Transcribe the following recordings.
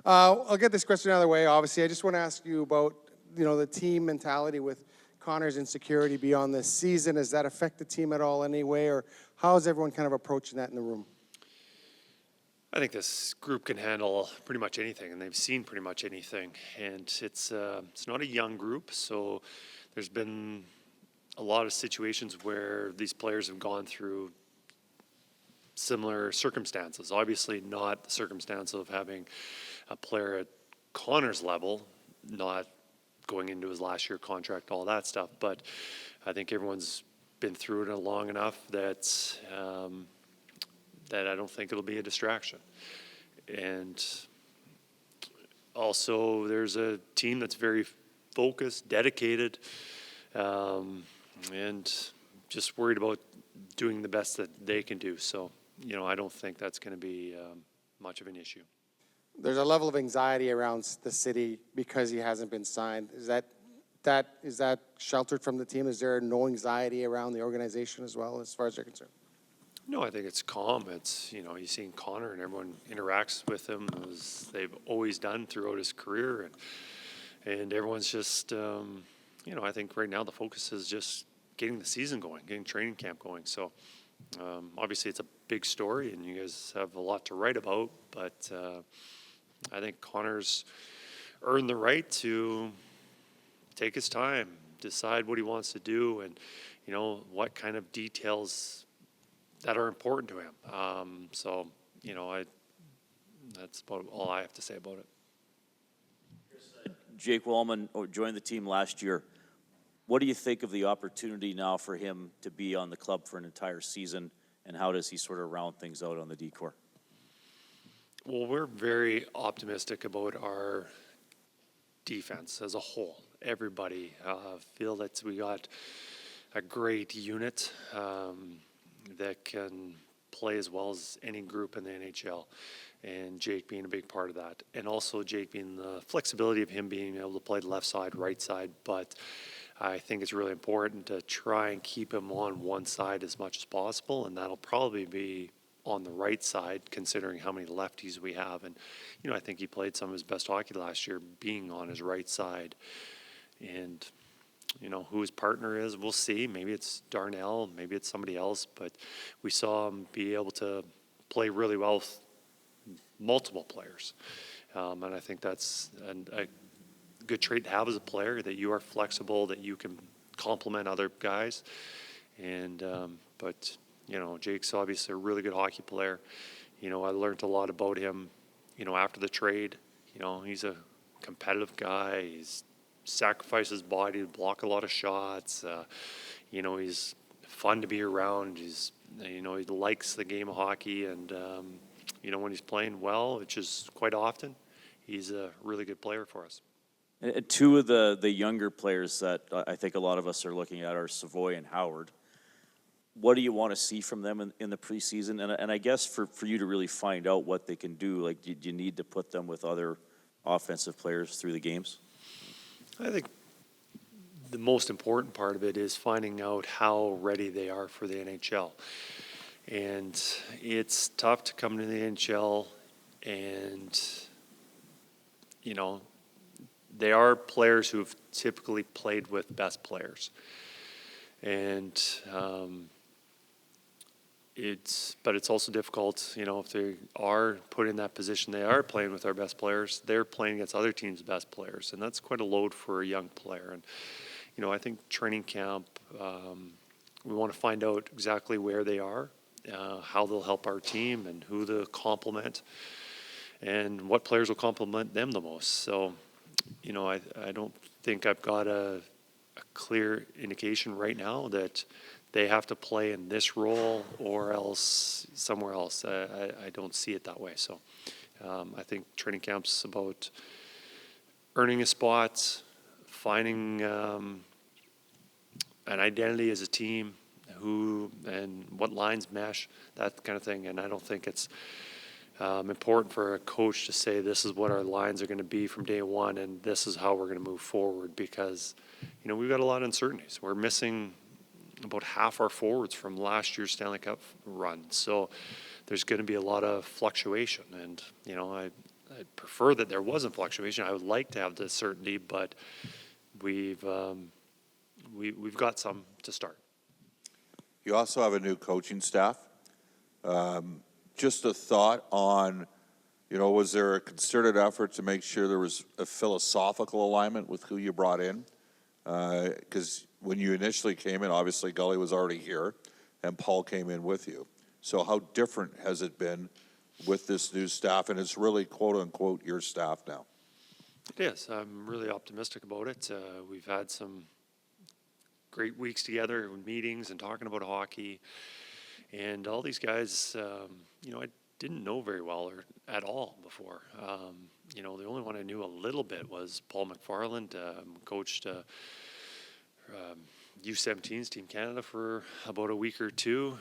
I'll get this question out of the way. Obviously, I just want to ask you about the team mentality with Connor's insecurity beyond this season. Does that affect the team at all anyway, or how is everyone kind of approaching that in the room? I think this group can handle pretty much anything, and they've seen pretty much anything. And it's not a young group, so there's been a lot of situations where these players have gone through similar circumstances. Obviously not the circumstance of having a player at Connor's level, not going into his last year contract, all that stuff. But I think everyone's been through it long enough that I don't think it'll be a distraction. And also there's a team that's very focused, dedicated, and just worried about doing the best that they can do. So, I don't think that's going to be much of an issue. There's a level of anxiety around the city because he hasn't been signed. Is that sheltered from the team? Is there no anxiety around the organization as well, as far as you're concerned? No, I think it's calm. It's, you've seen Connor and everyone interacts with him as they've always done throughout his career. And everyone's just, I think right now the focus is just getting the season going, getting training camp going. So obviously it's a big story and you guys have a lot to write about, but I think Connor's earned the right to take his time, decide what he wants to do, and what kind of details that are important to him. So that's about all I have to say about it. Jake Walman joined the team last year. What do you think of the opportunity now for him to be on the club for an entire season, and how does he sort of round things out on the D-corps? Well, we're very optimistic about our defense as a whole. Everybody feel that we got a great unit that can play as well as any group in the NHL, and Jake being a big part of that. And also Jake being the flexibility of him being able to play the left side, right side, but I think it's really important to try and keep him on one side as much as possible, and that'll probably be on the right side, considering how many lefties we have. And, I think he played some of his best hockey last year being on his right side. And, who his partner is, we'll see. Maybe it's Darnell, maybe it's somebody else, but we saw him be able to play really well with multiple players. And I think that's a good trait to have as a player, that you are flexible, that you can complement other guys. And, but, Jake's obviously a really good hockey player. I learned a lot about him, after the trade. He's a competitive guy. He's sacrificed his body to block a lot of shots. He's fun to be around. He likes the game of hockey. And, when he's playing well, which is quite often, he's a really good player for us. And two of the younger players that I think a lot of us are looking at are Savoy and Howard. What do you want to see from them in the preseason? And I guess for you to really find out what they can do, do you need to put them with other offensive players through the games? I think the most important part of it is finding out how ready they are for the NHL. And it's tough to come to the NHL and, they are players who've typically played with best players. And it's also difficult, if they are put in that position, they are playing with our best players, they're playing against other teams' best players. And that's quite a load for a young player. And, I think training camp, we want to find out exactly where they are, how they'll help our team, and who they'll complement, and what players will complement them the most. So, I don't think I've got a clear indication right now that they have to play in this role or else somewhere else. I don't see it that way. So I think training camp's about earning a spot, finding an identity as a team, who and what lines mesh, that kind of thing. And I don't think it's important for a coach to say this is what our lines are going to be from day one and this is how we're going to move forward, because we've got a lot of uncertainties. We're missing about half our forwards from last year's Stanley Cup run, so there's going to be a lot of fluctuation. And I'd prefer that there wasn't fluctuation. I would like to have the certainty, but we've got some to start. You also have a new coaching staff. Just a thought on, was there a concerted effort to make sure there was a philosophical alignment with who you brought in? Because when you initially came in, obviously Gully was already here, and Paul came in with you. So how different has it been with this new staff? And it's really, quote unquote, your staff now. It is. I'm really optimistic about it. We've had some great weeks together, meetings and talking about hockey. And all these guys, I didn't know very well or at all before. The only one I knew a little bit was Paul McFarland, coached U17's Team Canada for about a week or two.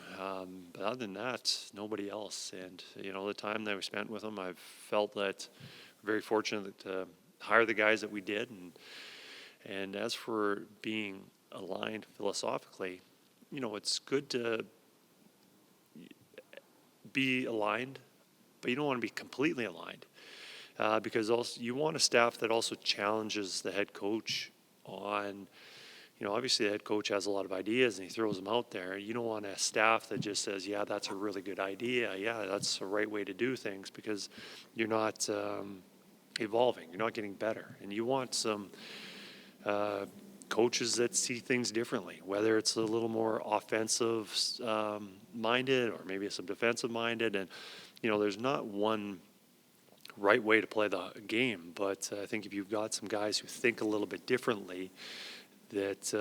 But other than that, nobody else. And, the time that we spent with them, I've felt that we're very fortunate to hire the guys that we did. And as for being aligned philosophically, it's good to be aligned, but you don't want to be completely aligned because also you want a staff that also challenges the head coach on, obviously the head coach has a lot of ideas and he throws them out there. You don't want a staff that just says, yeah, that's a really good idea. Yeah, that's the right way to do things, because you're not evolving. You're not getting better. And you want some coaches that see things differently, whether it's a little more offensive minded or maybe some defensive minded. And, there's not one right way to play the game, but I think if you've got some guys who think a little bit differently, that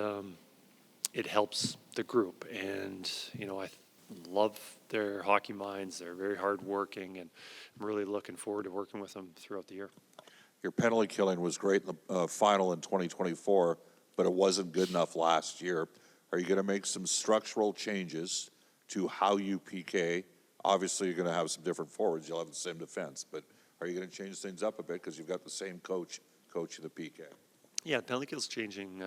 it helps the group. And, I love their hockey minds. They're very hardworking, and I'm really looking forward to working with them throughout the year. Your penalty killing was great in the final in 2024, but it wasn't good enough last year. Are you going to make some structural changes to how you PK? Obviously, you're going to have some different forwards. You'll have the same defense, but are you going to change things up a bit because you've got the same coach coaching the PK? Yeah, penalty kill's changing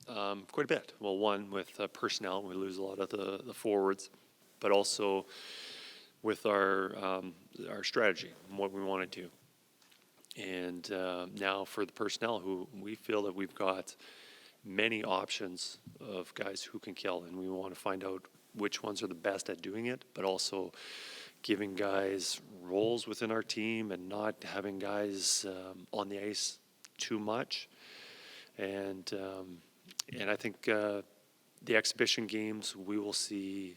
quite a bit. Well, one, with personnel, we lose a lot of the forwards, but also with our strategy and what we want to do. And now for the personnel, who we feel that we've got many options of guys who can kill, and we want to find out which ones are the best at doing it, but also giving guys roles within our team and not having guys on the ice too much. And I think the exhibition games, we will see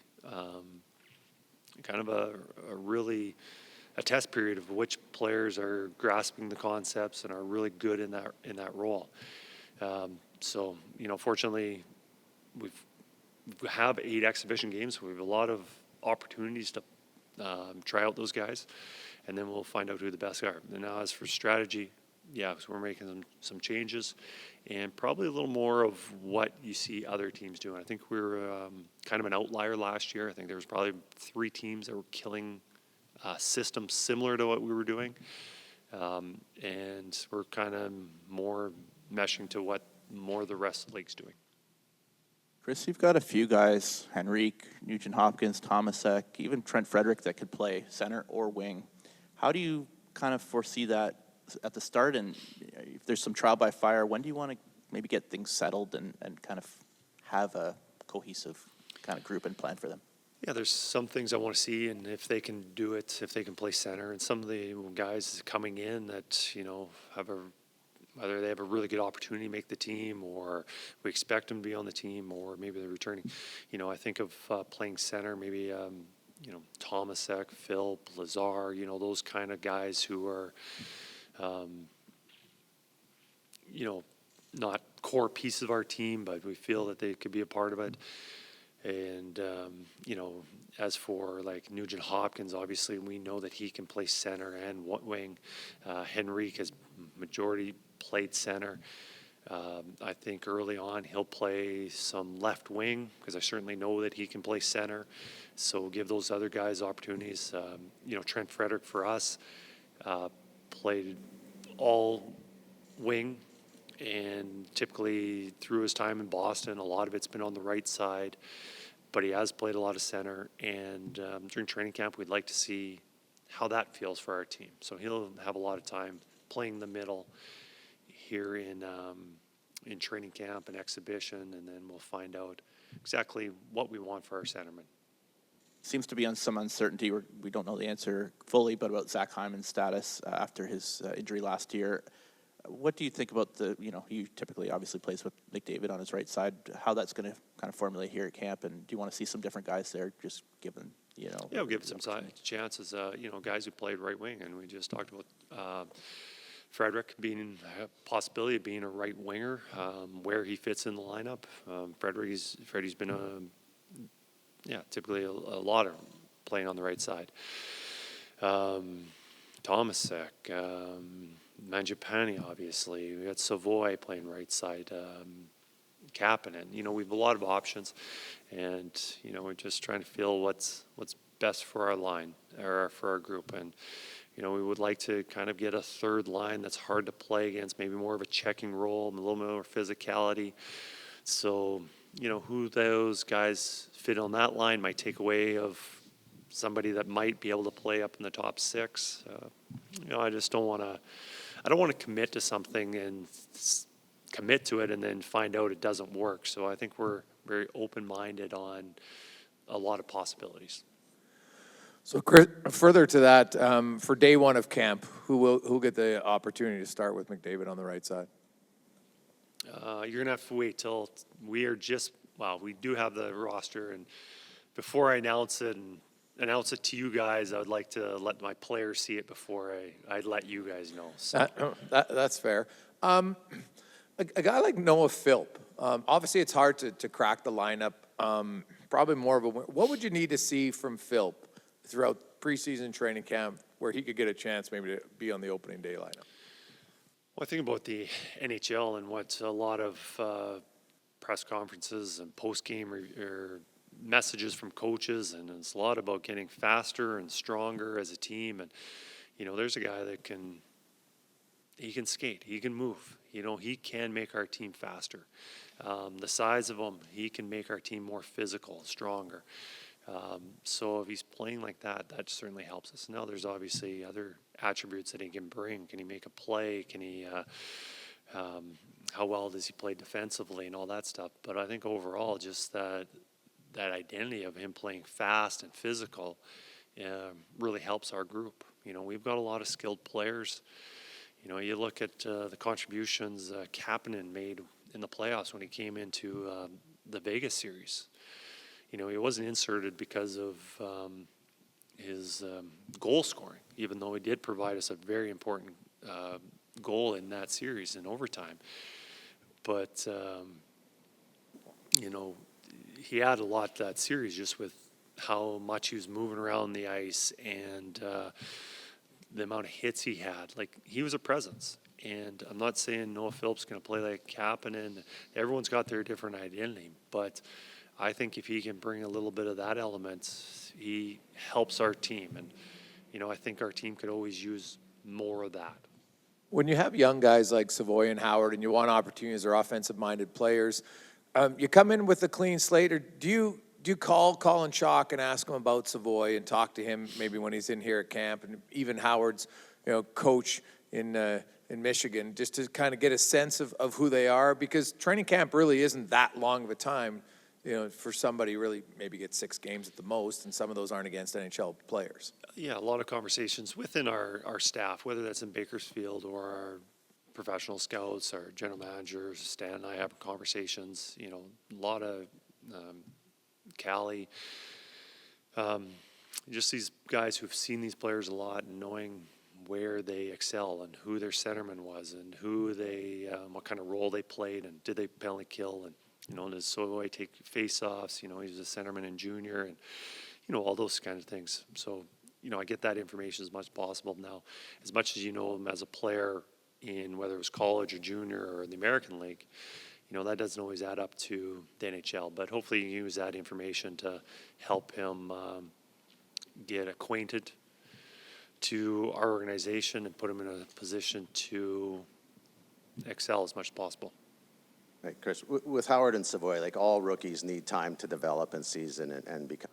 kind of a test period of which players are grasping the concepts and are really good in that role. So, fortunately, we have 8 exhibition games. So we have a lot of opportunities to try out those guys, and then we'll find out who the best are. And now as for strategy, so we're making some changes, and probably a little more of what you see other teams doing. I think we were kind of an outlier last year. I think there was probably 3 teams that were killing systems similar to what we were doing, and we're kind of more meshing to what more the rest of the league's doing. Kris, you've got a few guys, Henrique, Nugent Hopkins, Tomasek, even Trent Frederick, that could play center or wing. How do you kind of foresee that at the start? And if there's some trial by fire, when do you want to maybe get things settled and kind of have a cohesive kind of group and plan for them? Yeah, there's some things I want to see, and if they can do it, if they can play center, and some of the guys coming in that, whether they have a really good opportunity to make the team, or we expect them to be on the team, or maybe they're returning. I think of playing center, maybe, Tomasek, Philp, Lazar, those kind of guys who are, not core pieces of our team, but we feel that they could be a part of it. And, as for like Nugent Hopkins, obviously we know that he can play center and wing. Henrique has majority played center. I think early on he'll play some left wing, because I certainly know that he can play center. So give those other guys opportunities. Trent Frederick for us played all wing, and typically through his time in Boston, a lot of it's been on the right side, but he has played a lot of center. And during training camp, we'd like to see how that feels for our team. So he'll have a lot of time playing the middle here in training camp and exhibition, and then we'll find out exactly what we want for our centerman. Seems to be on some uncertainty. We don't know the answer fully, but about Zack Hyman's status after his injury last year. What do you think about he typically obviously plays with McDavid on his right side, how that's going to kind of formulate here at camp, and do you want to see some different guys there, just given, Yeah, we'll give it some chances. Guys who played right wing, and we just talked about Frederick being a possibility of being a right winger, where he fits in the lineup. Freddie's been typically a lot of playing on the right side. Tomasek, Mangiapane, obviously. We got Savoy playing right side. Kapanen. We have a lot of options, and we're just trying to feel what's best for our line or for our group. And we would like to kind of get a third line that's hard to play against, maybe more of a checking role, a little more physicality. So who those guys fit on that line might take away of somebody that might be able to play up in the top six. I just don't want to. I don't want to commit to something and commit to it and then find out it doesn't work. So I think we're very open-minded on a lot of possibilities. So, Kris, further to that, for day one of camp, who'll get the opportunity to start with McDavid on the right side? You're going to have to wait till we do have the roster, and before I announce it to you guys, I would like to let my players see it before I let you guys know. So. That's fair. A guy like Noah Philp, obviously it's hard to crack the lineup. Probably more of what would you need to see from Philp throughout preseason training camp where he could get a chance maybe to be on the opening day lineup? Well, I think about the NHL and what a lot of press conferences and post-game or messages from coaches, and it's a lot about getting faster and stronger as a team. And there's a guy that can skate, he can move. He can make our team faster. The size of him, he can make our team more physical, stronger. So if he's playing like that, that certainly helps us. Now there's obviously other attributes that he can bring. Can he make a play? Can he? How well does he play defensively and all that stuff? But I think overall, just that identity of him playing fast and physical really helps our group. We've got a lot of skilled players. You look at the contributions Kapanen made in the playoffs when he came into the Vegas series. He wasn't inserted because of his goal scoring, even though he did provide us a very important goal in that series in overtime. But, he had a lot to that series just with how much he was moving around the ice and the amount of hits he had. Like, he was a presence. And I'm not saying Noah Philp's going to play like Kapanen. Everyone's got their different identity. But I think if he can bring a little bit of that element, he helps our team. And, I think our team could always use more of that. When you have young guys like Savoy and Howard and you want opportunities or offensive-minded players, you come in with a clean slate, or do you call Colin Chalk and ask him about Savoy and talk to him maybe when he's in here at camp, and even Howard's coach in Michigan, just to kind of get a sense of who they are? Because training camp really isn't that long of a time, for somebody really maybe get 6 games at the most, and some of those aren't against NHL players. Yeah, a lot of conversations within our staff, whether that's in Bakersfield or our professional scouts, our general managers. Stan and I have conversations, a lot of Callie, just these guys who've seen these players a lot and knowing where they excel and who their centerman was and who they, what kind of role they played and did they penalty kill, and does Savoy take face-offs? He was a centerman in junior, and all those kind of things. So I get that information as much as possible now. As much as him as a player in whether it was college or junior or the American League, that doesn't always add up to the NHL. But hopefully you use that information to help him get acquainted to our organization and put him in a position to excel as much as possible. Right, Kris, with Howard and Savoy, like all rookies need time to develop in season and become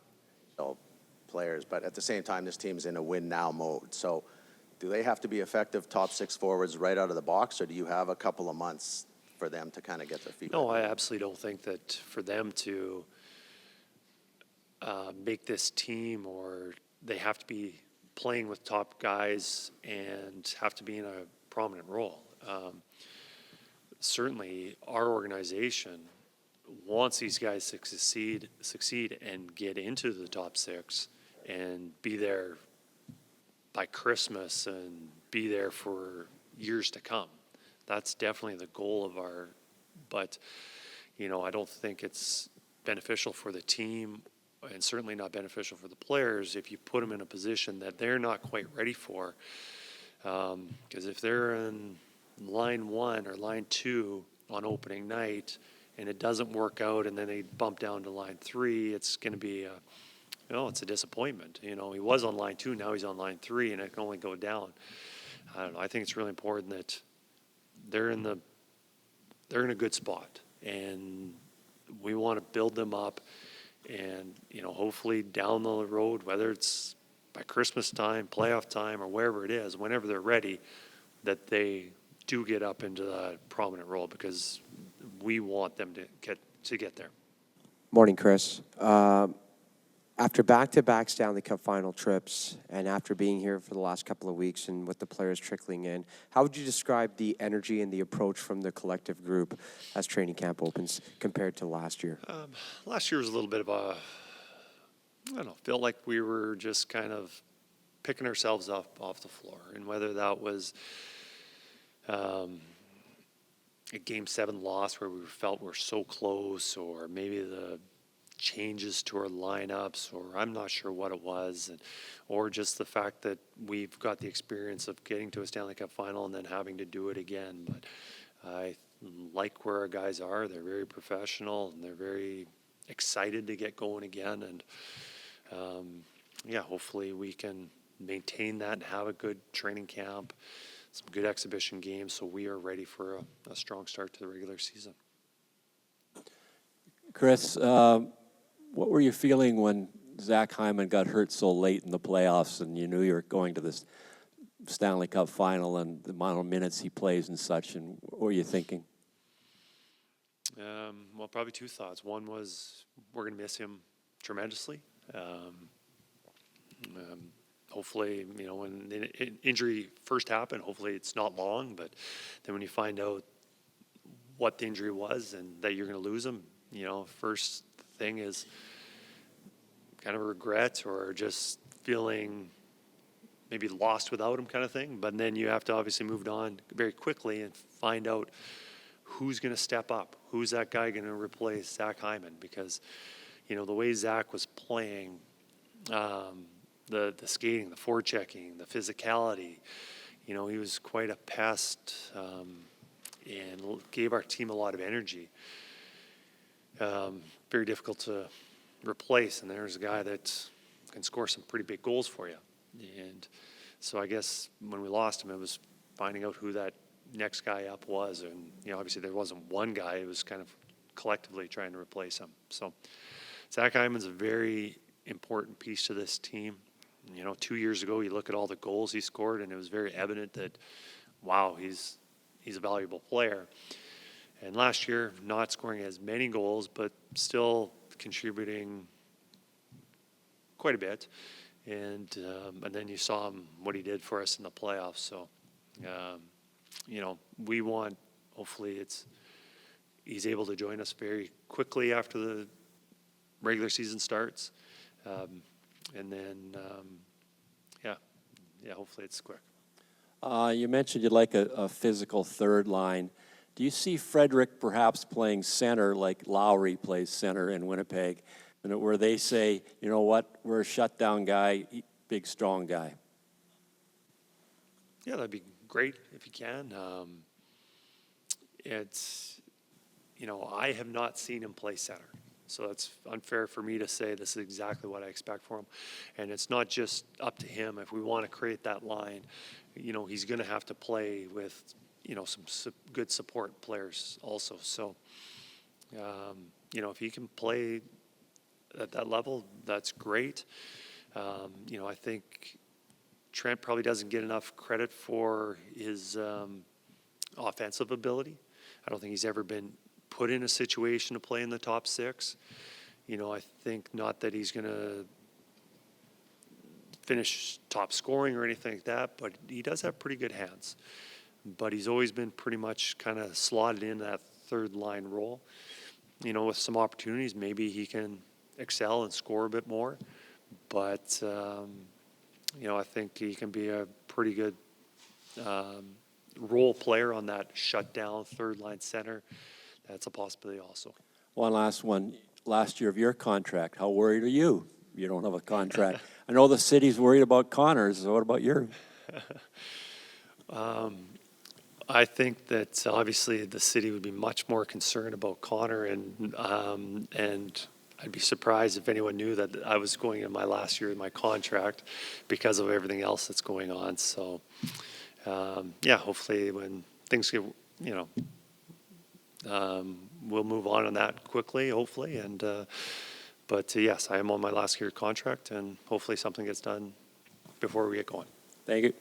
players, but at the same time, this team's in a win-now mode. So do they have to be effective top six forwards right out of the box, or do you have a couple of months for them to kind of get their feet No, wet? I absolutely don't think that for them to make this team, or they have to be playing with top guys and have to be in a prominent role. Certainly, our organization wants these guys to succeed and get into the top six and be there by Christmas and be there for years to come. That's definitely the goal of our, but, you know, I don't think it's beneficial for the team and certainly not beneficial for the players if you put them in a position that they're not quite ready for. Because if they're in line one or line two on opening night and it doesn't work out and then they bump down to line three, it's going to be it's a disappointment. You know, he was on line two, now he's on line three, and it can only go down. I don't know. I think it's really important that they're in a good spot, and we want to build them up. And, you know, hopefully down the road, whether it's by Christmas time, playoff time, or wherever it is, whenever they're ready, that they do get up into the prominent role, because we want them to get there. Morning, Kris. After back-to-back Stanley Cup final trips and after being here for the last couple of weeks and with the players trickling in, how would you describe the energy and the approach from the collective group as training camp opens compared to last year? Last year was a little bit of felt like we were just kind of picking ourselves up off the floor. And whether that was a Game 7 loss where we felt we're so close, or maybe the changes to our lineups, or I'm not sure what it was, or just the fact that we've got the experience of getting to a Stanley Cup final and then having to do it again. But I like where our guys are. They're very professional and they're very excited to get going again. And hopefully we can maintain that and have a good training camp, some good exhibition games, so we are ready for a strong start to the regular season. Kris, what were you feeling when Zack Hyman got hurt so late in the playoffs and you knew you were going to this Stanley Cup final and the amount of minutes he plays and such, and what were you thinking? Well, probably two thoughts. One was we're going to miss him tremendously. Hopefully, you know, when the injury first happened, hopefully it's not long, but then when you find out what the injury was and that you're going to lose him, you know, first thing is kind of regret or just feeling maybe lost without him kind of thing. But then you have to obviously move on very quickly and find out who's going to step up. Who's that guy going to replace Zack Hyman? Because, you know, the way Zack was playing, the skating, the forechecking, the physicality, you know, he was quite a pest and gave our team a lot of energy. Very difficult to replace, and there's a guy that can score some pretty big goals for you. And so I guess when we lost him, it was finding out who that next guy up was. And, you know, obviously there wasn't one guy. It was kind of collectively trying to replace him. So Zack Hyman's a very important piece to this team. You know, 2 years ago, you look at all the goals he scored, and it was very evident that, wow, he's a valuable player. And last year, not scoring as many goals, but still contributing quite a bit. And then you saw him, what he did for us in the playoffs. So, you know, we want, hopefully he's able to join us very quickly after the regular season starts. And then, hopefully it's quick. You mentioned you'd like a physical third line. Do you see Frederick perhaps playing center like Lowry plays center in Winnipeg, and where they say, you know what, we're a shutdown guy, big, strong guy? Yeah, that'd be great if you can. I have not seen him play center. So it's unfair for me to say this is exactly what I expect from him. And it's not just up to him. If we want to create that line, you know, he's going to have to play with, you know, some good support players also. So, you know, if he can play at that level, that's great. I think Trent probably doesn't get enough credit for his offensive ability. I don't think he's ever been put in a situation to play in the top six. I think not that he's going to finish top scoring or anything like that, but he does have pretty good hands. But he's always been pretty much kind of slotted in that third line role. With some opportunities, maybe he can excel and score a bit more. But, I think he can be a pretty good role player on that shutdown third line center. That's a possibility also. One last one. Last year of your contract, how worried are you? You don't have a contract. I know the city's worried about Connors. So what about you? I think that obviously the city would be much more concerned about Connor, and I'd be surprised if anyone knew that I was going in my last year of my contract because of everything else that's going on. So, hopefully when things get, we'll move on that quickly, hopefully. And but yes, I am on my last year contract, and hopefully something gets done before we get going. Thank you.